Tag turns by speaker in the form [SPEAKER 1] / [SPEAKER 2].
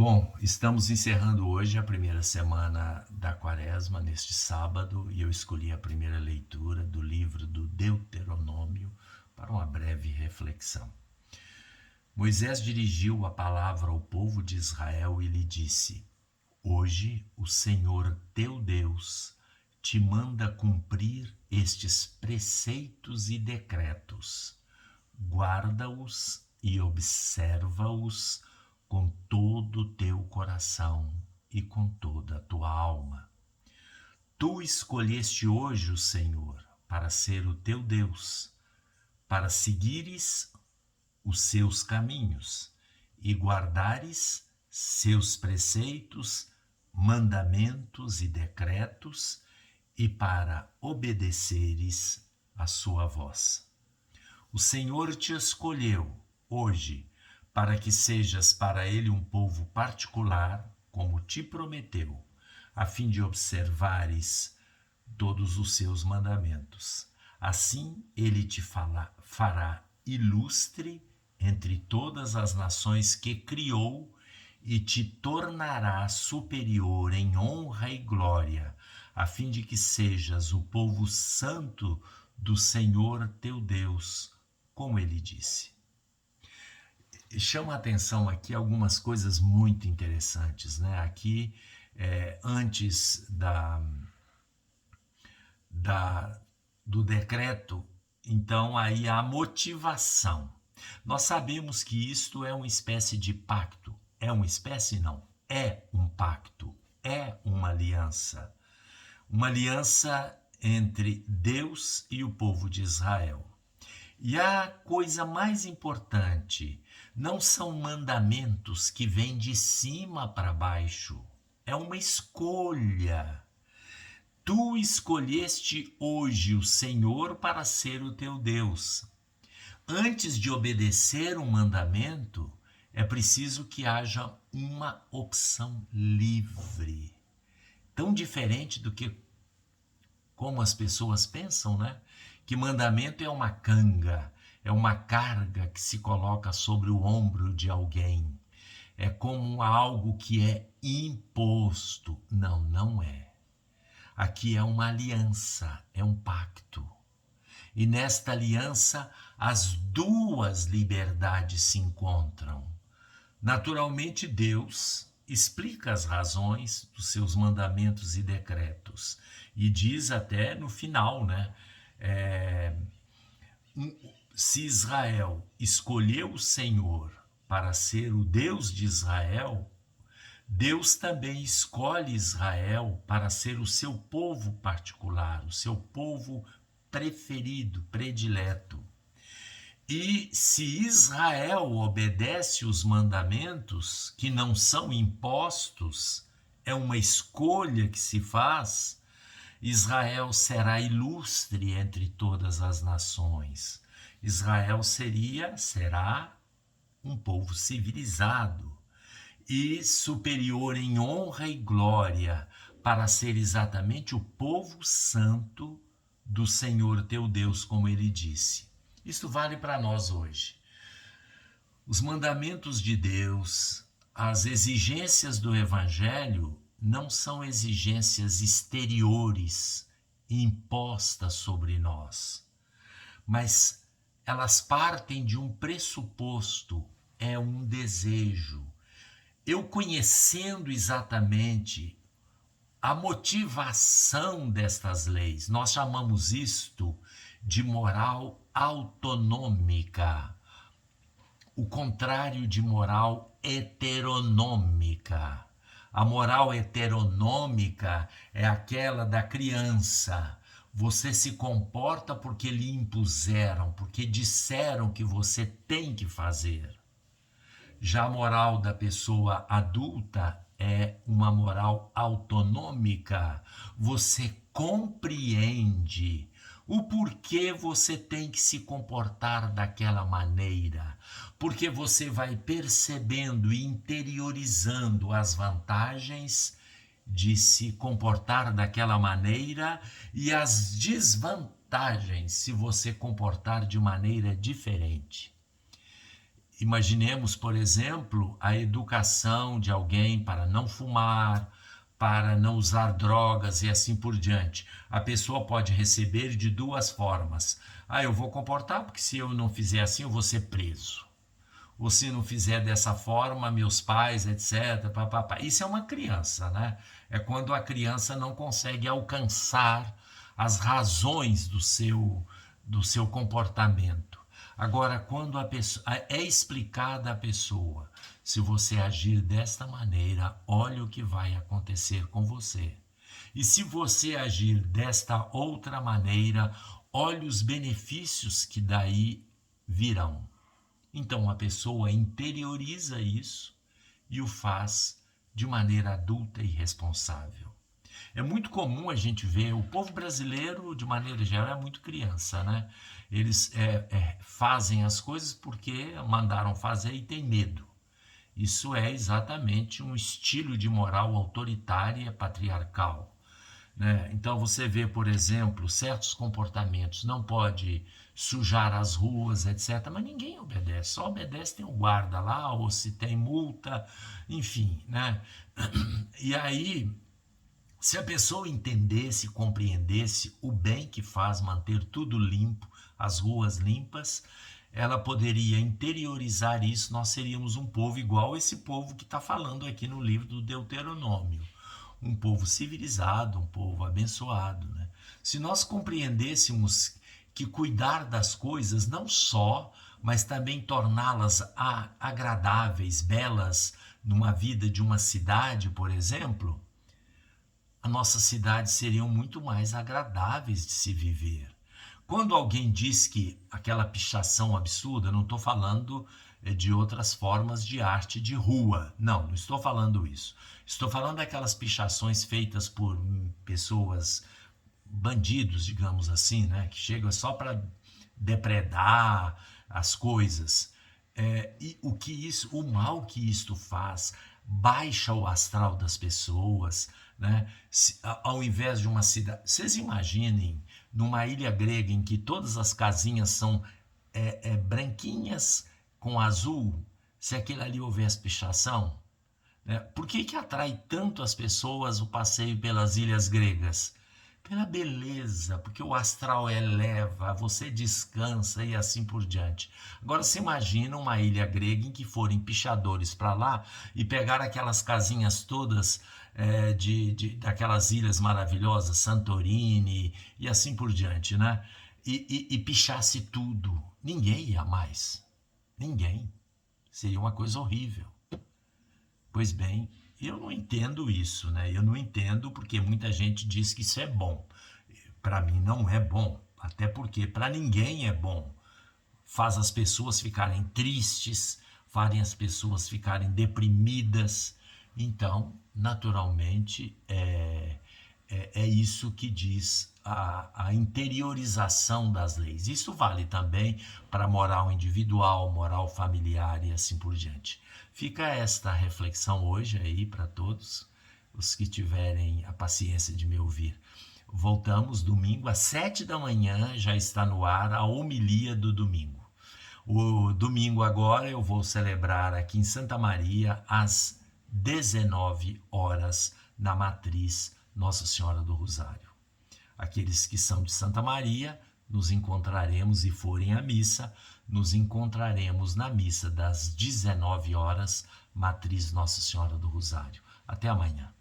[SPEAKER 1] Bom, estamos encerrando hoje a primeira semana da Quaresma, neste sábado, e eu escolhi a primeira leitura do livro do Deuteronômio para uma breve reflexão. Moisés dirigiu a palavra ao povo de Israel e lhe disse: Hoje o Senhor teu Deus te manda cumprir estes preceitos e decretos. Guarda-os e observa-os com todo o teu coração e com toda a tua alma. Tu escolheste hoje o Senhor para ser o teu Deus, para seguires os seus caminhos e guardares seus preceitos, mandamentos e decretos, e para obedeceres a sua voz. O Senhor te escolheu hoje para que sejas para ele um povo particular, como te prometeu, a fim de observares todos os seus mandamentos. Assim ele te fará ilustre entre todas as nações que criou e te tornará superior em honra e glória, a fim de que sejas o povo santo do Senhor teu Deus, como ele disse. Chama a atenção aqui algumas coisas muito interessantes, né? Aqui, antes do decreto, então aí a motivação. Nós sabemos que isto é uma espécie de pacto. É uma espécie? Não. É um pacto. É uma aliança. Uma aliança entre Deus e o povo de Israel. E a coisa mais importante, não são mandamentos que vêm de cima para baixo. É uma escolha. Tu escolheste hoje o Senhor para ser o teu Deus. Antes de obedecer um mandamento, é preciso que haja uma opção livre. Tão diferente do que como as pessoas pensam, né? Que mandamento é uma canga, é uma carga que se coloca sobre o ombro de alguém. É como algo que é imposto. Não, não é. Aqui é uma aliança, é um pacto. E nesta aliança, as duas liberdades se encontram. Naturalmente, Deus explica as razões dos seus mandamentos e decretos. E diz até no final, né? Se Israel escolheu o Senhor para ser o Deus de Israel, Deus também escolhe Israel para ser o seu povo particular, o seu povo preferido, predileto. E se Israel obedece os mandamentos, que não são impostos, é uma escolha que se faz, Israel será ilustre entre todas as nações. Israel será um povo civilizado e superior em honra e glória, para ser exatamente o povo santo do Senhor teu Deus, como ele disse. Isto vale para nós hoje. Os mandamentos de Deus, as exigências do Evangelho, não são exigências exteriores impostas sobre nós, mas elas partem de um pressuposto, é um desejo. Eu conhecendo exatamente a motivação destas leis, nós chamamos isto de moral autonômica, o contrário de moral heteronômica. A moral heteronômica é aquela da criança. Você se comporta porque lhe impuseram, porque disseram que você tem que fazer. Já a moral da pessoa adulta é uma moral autonômica. Você compreende o porquê você tem que se comportar daquela maneira, porque você vai percebendo e interiorizando as vantagens de se comportar daquela maneira e as desvantagens se você comportar de maneira diferente. Imaginemos, por exemplo, a educação de alguém para não fumar, para não usar drogas e assim por diante. A pessoa pode receber de duas formas. Eu vou comportar porque se eu não fizer assim eu vou ser preso. Ou se não fizer dessa forma, meus pais, etc. Papapá. Isso é uma criança, né? É quando a criança não consegue alcançar as razões do seu comportamento. Agora, quando a pessoa, é explicada à pessoa, se você agir desta maneira, olha o que vai acontecer com você. E se você agir desta outra maneira, olhe os benefícios que daí virão. Então a pessoa interioriza isso e o faz de maneira adulta e responsável. É muito comum a gente ver, o povo brasileiro, de maneira geral, é muito criança, né? Eles fazem as coisas porque mandaram fazer e tem medo. Isso é exatamente um estilo de moral autoritária patriarcal. Né? Então você vê, por exemplo, certos comportamentos, não pode sujar as ruas, etc. Mas ninguém obedece, só obedece tem o guarda lá, ou se tem multa, enfim. Né? E aí, se a pessoa entendesse, compreendesse o bem que faz manter tudo limpo, as ruas limpas, ela poderia interiorizar isso, nós seríamos um povo igual esse povo que está falando aqui no livro do Deuteronômio. Um povo civilizado, um povo abençoado. Né? Se nós compreendêssemos que cuidar das coisas não só, mas também torná-las agradáveis, belas, numa vida de uma cidade, por exemplo, as nossas cidades seriam muito mais agradáveis de se viver. Quando alguém diz que aquela pichação absurda, não estou falando de outras formas de arte de rua. Não estou falando isso. Estou falando daquelas pichações feitas por pessoas, bandidos, digamos assim, né? Que chegam só para depredar as coisas. E o mal que isto faz, baixa o astral das pessoas, né? Ao invés de uma cidade... Vocês imaginem numa ilha grega em que todas as casinhas são branquinhas com azul, se aquilo ali houvesse pichação, né? Por que atrai tanto as pessoas o passeio pelas ilhas gregas? Pela beleza, porque o astral eleva, você descansa e assim por diante. Agora você imagina uma ilha grega em que forem pichadores para lá e pegar aquelas casinhas todas daquelas ilhas maravilhosas, Santorini e assim por diante, né? E pichasse tudo. Ninguém ia mais. Ninguém. Seria uma coisa horrível. Pois bem, eu não entendo isso, né? Eu não entendo porque muita gente diz que isso é bom. Para mim não é bom, até porque para ninguém é bom. Faz as pessoas ficarem tristes, fazem as pessoas ficarem deprimidas. Então, naturalmente, é isso que diz a interiorização das leis. Isso vale também para a moral individual, moral familiar e assim por diante. Fica esta reflexão hoje aí para todos os que tiverem a paciência de me ouvir. Voltamos domingo às 7 da manhã, já está no ar a homilia do domingo. O domingo agora eu vou celebrar aqui em Santa Maria às 19 horas na matriz Nossa Senhora do Rosário. Aqueles que são de Santa Maria, nos encontraremos e forem à missa, nos encontraremos na missa das 19 horas, matriz Nossa Senhora do Rosário. Até amanhã.